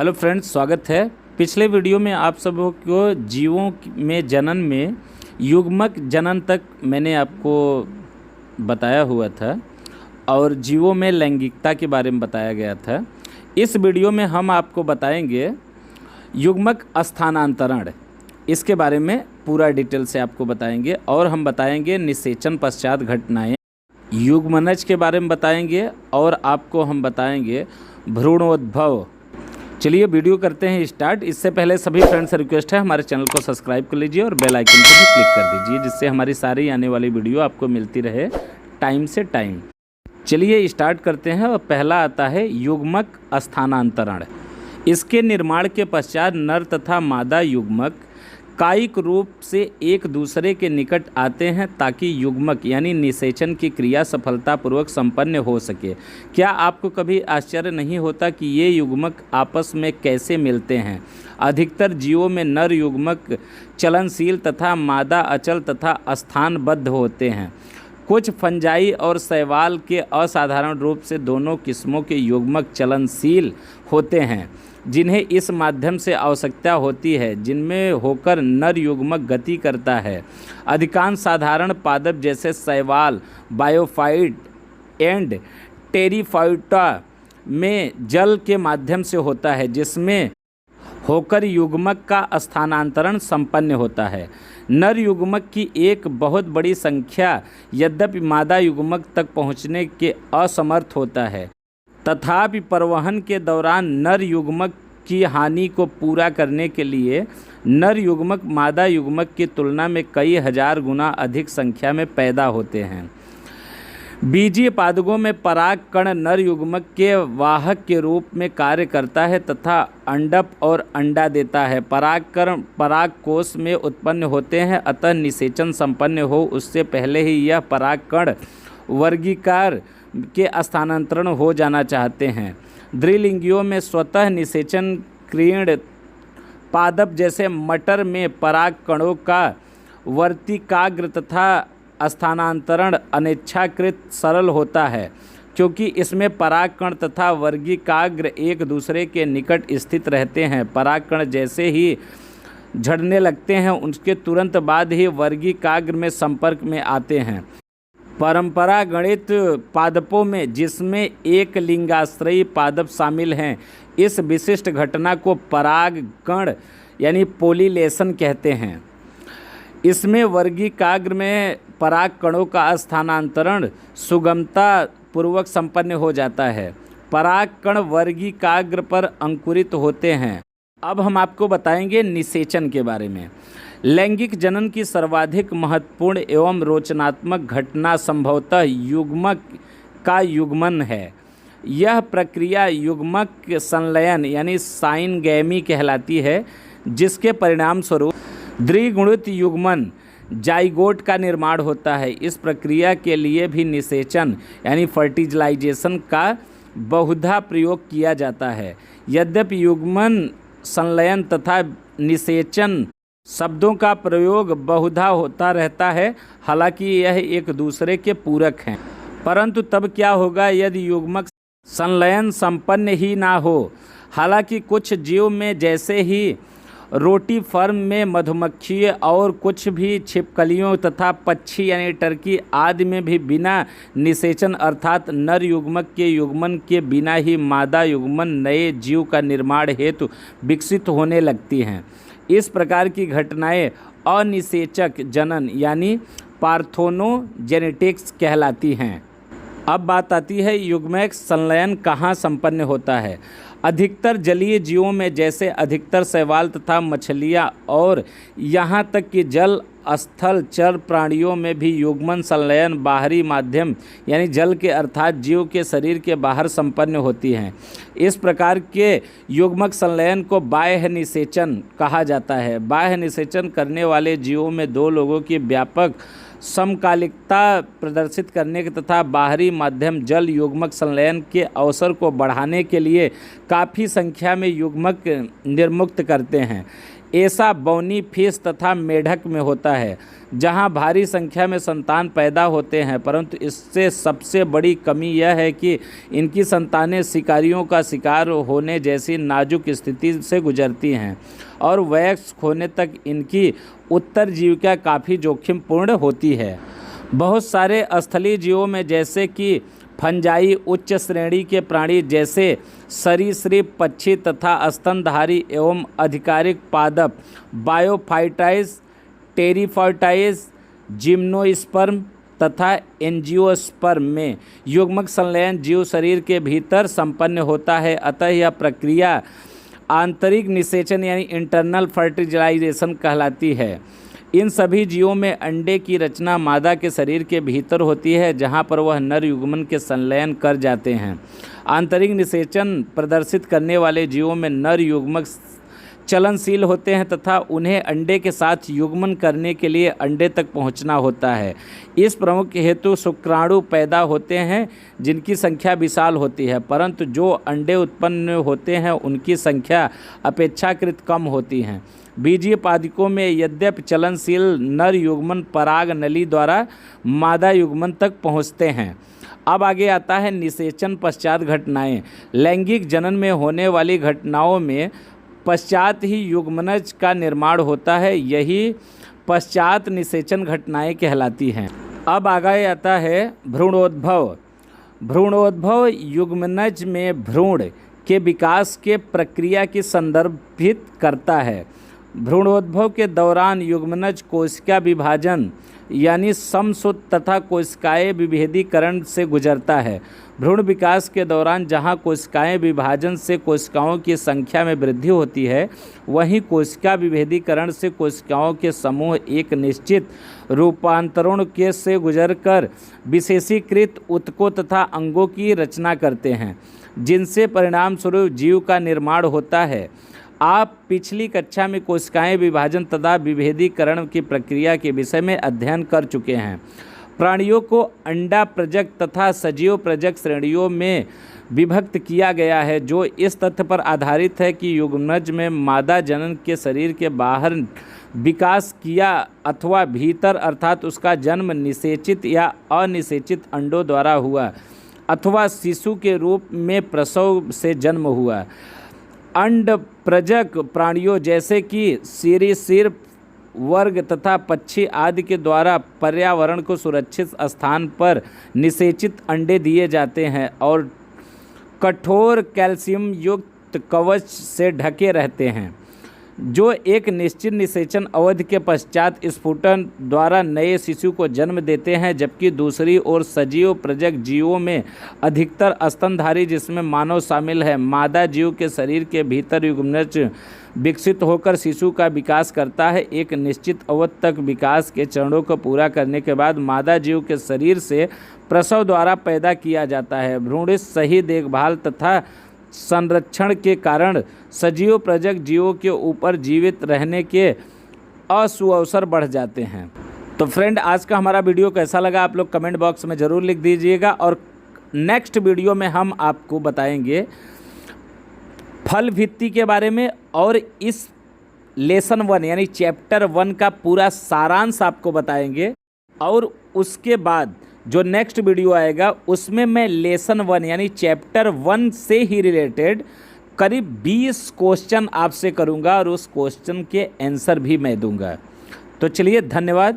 Hello friends, स्वागत है। पिछले वीडियो में आप सबों को जीवों में जनन में युग्मक जनन तक मैंने आपको बताया हुआ था और जीवों में लैंगिकता के बारे में बताया गया था। इस वीडियो में हम आपको बताएंगे युग्मक स्थानांतरण, इसके बारे में पूरा डिटेल से आपको बताएंगे और हम बताएंगे निषेचन पश्चात घटनाएं, युग्मनज के बारे में बताएंगे और आपको हम बताएंगे भ्रूणोद्भव। चलिए वीडियो करते हैं स्टार्ट। इससे पहले सभी फ्रेंड्स से रिक्वेस्ट है, हमारे चैनल को सब्सक्राइब कर लीजिए और बेल आइकन पर भी क्लिक कर दीजिए, जिससे हमारी सारी आने वाली वीडियो आपको मिलती रहे टाइम से टाइम। चलिए स्टार्ट करते हैं और पहला आता है युग्मक स्थानांतरण। इसके निर्माण के पश्चात नर तथा मादा युग्मक कायिक रूप से एक दूसरे के निकट आते हैं ताकि युग्मक यानी निषेचन की क्रिया सफलतापूर्वक संपन्न हो सके। क्या आपको कभी आश्चर्य नहीं होता कि ये युग्मक आपस में कैसे मिलते हैं? अधिकतर जीवों में नर युग्मक चलनशील तथा मादा अचल तथा स्थानबद्ध होते हैं। कुछ फंजाई और शैवाल के असाधारण रूप से दोनों किस्मों के युग्मक चलनशील होते हैं, जिन्हें इस माध्यम से आवश्यकता होती है, जिनमें होकर नर युग्मक गति करता है। अधिकांश साधारण पादप जैसे शैवाल, बायोफाइट एंड टेरिफाइटा में जल के माध्यम से होता है, जिसमें होकर युग्मक का स्थानांतरण संपन्न होता है। नर युग्मक की एक बहुत बड़ी संख्या यद्यपि मादा युग्मक तक पहुंचने के असमर्थ होता है, तथापि परिवहन के दौरान नर युग्मक की हानि को पूरा करने के लिए नर युग्मक मादा युग्मक की तुलना में कई हजार गुना अधिक संख्या में पैदा होते हैं। बीजीय पादपों में पराग कण नर युग्मक के वाहक के रूप में कार्य करता है तथा अंडप और अंडा देता है। पराग कण पराग कोश में उत्पन्न होते हैं, अतः निषेचन संपन्न हो उससे पहले ही यह पराग कण वर्गीकार के स्थानांतरण हो जाना चाहते हैं। द्विलिंगियों में स्वतः निषेचन क्रियण पादप जैसे मटर में पराग कणों का वर्तिकाग्र तथा स्थानांतरण अनिच्छाकृत सरल होता है, क्योंकि इसमें परागकण तथा वर्गिकाग्र एक दूसरे के निकट स्थित रहते हैं। परागकण जैसे ही झड़ने लगते हैं उसके तुरंत बाद ही वर्गिकाग्र में संपर्क में आते हैं। परंपरा गणित पादपों में, जिसमें एक लिंगाश्रयी पादप शामिल हैं, इस विशिष्ट घटना को परागकण यानी पोलिनेशन कहते हैं। इसमें वर्गिकाग्र में पराग कणों का स्थानांतरण सुगमता पूर्वक संपन्न हो जाता है। पराग कण वर्गिकाग्र पर अंकुरित होते हैं। अब हम आपको बताएंगे निषेचन के बारे में। लैंगिक जनन की सर्वाधिक महत्वपूर्ण एवं रोचनात्मक घटना संभवतः युग्मक का युग्मन है। यह प्रक्रिया युग्मक संलयन यानी साइनगैमी कहलाती है, जिसके परिणाम स्वरूप द्विगुणित युग्मन जाइगोट का निर्माण होता है। इस प्रक्रिया के लिए भी निषेचन यानी फर्टिलाइजेशन का बहुधा प्रयोग किया जाता है। यद्यपि युग्मन संलयन तथा निषेचन शब्दों का प्रयोग बहुधा होता रहता है, हालांकि यह एक दूसरे के पूरक हैं। परंतु तब क्या होगा यदि युग्मक संलयन संपन्न ही ना हो? हालांकि कुछ जीव में, जैसे ही रोटी फर्म में मधुमक्खी और कुछ भी छिपकलियों तथा पक्षी यानी टर्की आदि में भी बिना निषेचन अर्थात नर युग्मक के युग्मन के बिना ही मादा युग्मन नए जीव का निर्माण हेतु विकसित होने लगती हैं। इस प्रकार की घटनाएं अनिषेचक जनन यानी पार्थेनोजेनेटिक्स कहलाती हैं। अब बात आती है युग्मक संलयन कहाँ संपन्न होता है। अधिकतर जलीय जीवों में, जैसे अधिकतर शैवाल तथा मछलियाँ और यहाँ तक कि जल स्थल चर प्राणियों में भी युग्मन संलयन बाहरी माध्यम यानी जल के अर्थात जीव के शरीर के बाहर संपन्न होती हैं। इस प्रकार के युग्मक संलयन को बाह्य निषेचन कहा जाता है। बाह्य निषेचन करने वाले जीवों में दो लोगों की व्यापक समकालिकता प्रदर्शित करने के तथा बाहरी माध्यम जल युग्मक संलयन के अवसर को बढ़ाने के लिए काफ़ी संख्या में युग्मक निर्मुक्त करते हैं। ऐसा बौनी फिश तथा मेढक में होता है, जहां भारी संख्या में संतान पैदा होते हैं, परंतु इससे सबसे बड़ी कमी यह है कि इनकी संतानें शिकारियों का शिकार होने जैसी नाजुक स्थिति से गुजरती हैं और वयस्क होने तक इनकी उत्तरजीविका काफ़ी जोखिमपूर्ण होती है। बहुत सारे स्थलीय जीवों में जैसे कि फंजाई, उच्च श्रेणी के प्राणी जैसे सरीसृप, पक्षी तथा स्तनधारी एवं आधिकारिक पादप, बायोफाइटाइट्स, टेरिफाइटाइट्स, जिम्नोस्पर्म तथा एंजियोस्पर्म में युग्मक संलयन जीव शरीर के भीतर संपन्न होता है। अतः यह प्रक्रिया आंतरिक निषेचन यानी इंटरनल फर्टिलाइजेशन कहलाती है। इन सभी जीवों में अंडे की रचना मादा के शरीर के भीतर होती है, जहां पर वह नर युग्मन के संलयन कर जाते हैं। आंतरिक निषेचन प्रदर्शित करने वाले जीवों में नर युग्मक चलनशील होते हैं तथा उन्हें अंडे के साथ युग्मन करने के लिए अंडे तक पहुंचना होता है। इस प्रमुख हेतु शुक्राणु पैदा होते हैं जिनकी संख्या विशाल होती है, परंतु जो अंडे उत्पन्न होते हैं उनकी संख्या अपेक्षाकृत कम होती है। बीजीय पादकों में यद्यपि चलनशील नर युग्मन पराग नली द्वारा मादा युग्मन तक पहुँचते हैं। अब आगे आता है निषेचन पश्चात घटनाएं। लैंगिक जनन में होने वाली घटनाओं में पश्चात ही युग्मनज का निर्माण होता है, यही पश्चात निषेचन घटनाएं कहलाती हैं। अब आगे आता है भ्रूणोद्भव। भ्रूणोद्भव युग्मनज में भ्रूण के विकास के प्रक्रिया की संदर्भित करता है। भ्रूणोद्भव के दौरान युग्मनज कोशिका विभाजन यानी समसूत तथा कोशिकाएं विभेदीकरण से गुजरता है। भ्रूण विकास के दौरान जहां कोशिकाएं विभाजन से कोशिकाओं की संख्या में वृद्धि होती है, वहीं कोशिका विभेदीकरण से कोशिकाओं के समूह एक निश्चित रूपांतरण के से गुजरकर विशेषीकृत ऊतकों तथा अंगों की रचना करते हैं, जिनसे परिणाम स्वरूप जीव का निर्माण होता है। आप पिछली कक्षा में कोशिकाएं विभाजन तथा विभेदीकरण की प्रक्रिया के विषय में अध्ययन कर चुके हैं। प्राणियों को अंडा प्रजक तथा सजीव प्रजक श्रेणियों में विभक्त किया गया है, जो इस तथ्य पर आधारित है कि युग्मनज में मादा जनन के शरीर के बाहर विकास किया अथवा भीतर अर्थात उसका जन्म निषेचित या अनिषेचित अंडों द्वारा हुआ अथवा शिशु के रूप में प्रसव से जन्म हुआ। अंड प्रजक प्राणियों जैसे कि सरीसृप वर्ग तथा पक्षी आदि के द्वारा पर्यावरण को सुरक्षित स्थान पर निषेचित अंडे दिए जाते हैं और कठोर कैल्शियम युक्त कवच से ढके रहते हैं, जो एक निश्चित निषेचन अवधि के पश्चात स्फुटन द्वारा नए शिशु को जन्म देते हैं। जबकि दूसरी ओर सजीव प्रजक जीवों में अधिकतर स्तनधारी, जिसमें मानव शामिल है, मादा जीव के शरीर के भीतर युग्मनज विकसित होकर शिशु का विकास करता है। एक निश्चित अवधि तक विकास के चरणों को पूरा करने के बाद मादा जीव के शरीर से प्रसव द्वारा पैदा किया जाता है। भ्रूण सही देखभाल तथा संरक्षण के कारण सजीव प्रजक जीवों के ऊपर जीवित रहने के असुअवसर बढ़ जाते हैं। तो फ्रेंड, आज का हमारा वीडियो कैसा लगा आप लोग कमेंट बॉक्स में ज़रूर लिख दीजिएगा, और नेक्स्ट वीडियो में हम आपको बताएंगे फल भित्ति के बारे में, और इस लेसन 1 यानी चैप्टर 1 का पूरा सारांश आपको बताएंगे। और उसके बाद जो नेक्स्ट वीडियो आएगा उसमें मैं लेसन 1 यानी चैप्टर 1 से ही रिलेटेड करीब 20 क्वेश्चन आपसे करूंगा और उस क्वेश्चन के आंसर भी मैं दूंगा। तो चलिए, धन्यवाद।